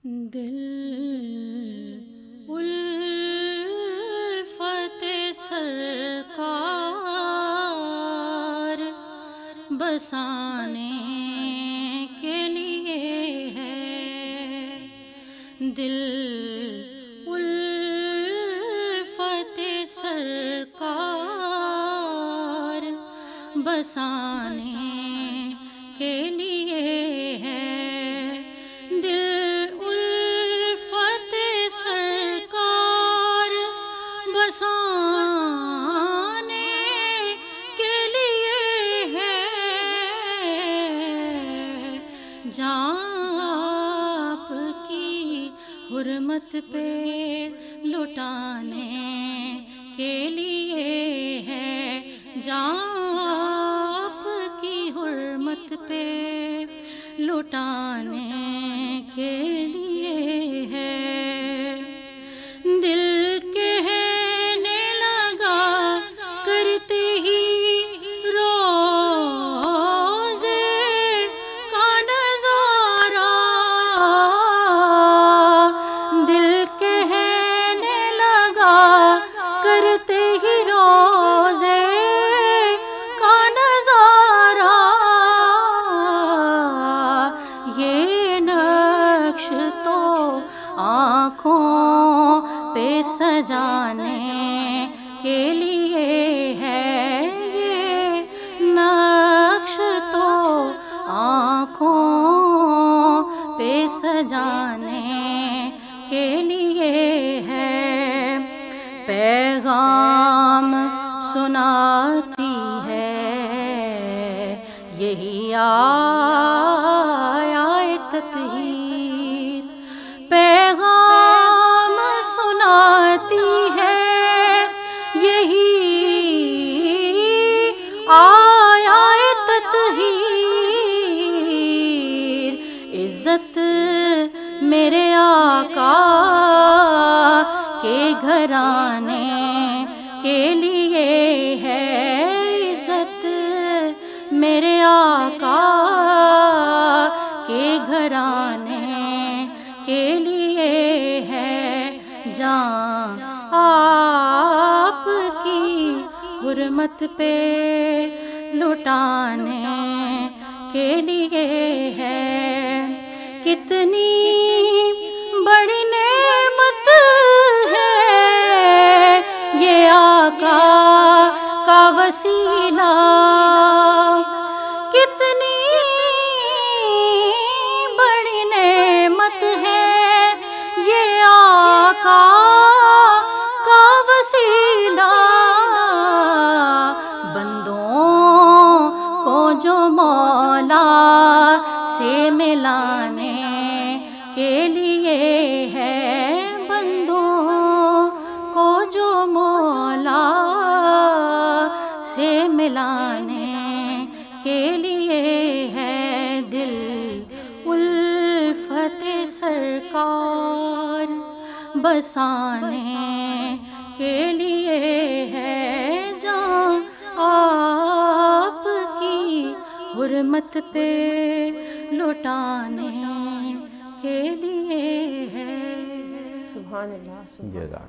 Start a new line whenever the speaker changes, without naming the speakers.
دل الفت سرکار بسانے کے لیے ہے، دل الفت سرکار بسانے کے لیے ہے، دل الفت سرکار بسانے کے لیے ہے، جان آپ کی حرمت پہ لٹانے کے لیے ہے، جان آپ کی حرمت پہ لٹانے کے لیے ہے، دل کہنے لگا کرتے ہی روزے کا نظارہ، دل کہنے لگا کرتے ہی روزے کا نظارہ، یہ نقش تو آنکھوں پہ سجانے کے لیے ہے، یہ نقش تو آنکھوں پہ سجانے کے لیے ہے، پیغام سناتی ہے یہی آیت تطہیر، پیغام سناتی ہے یہی آیت تطہیر، عزت میرے آقا کے گھرانے کے لیے ہے، عزت میرے آقا کے گھرانے کے لیے ہے، جان آپ کی حرمت پہ لٹانے کے لیے ہے، کتنی بڑی نعمت ہے یہ آقا کا وسیلہ، کتنی بڑی نعمت ہے یہ آقا کا وسیلہ، بندوں کو جو مولا سے ملانے کے لیے ہے، بندوں کو جو مولا سے ملانے کے لیے ہے، دل الفت سرکار بسانے کے لیے ہے، جان آپ کی حرمت پہ لٹانے کے لیے ہے۔
سبحان اللہ، سبحان اللہ۔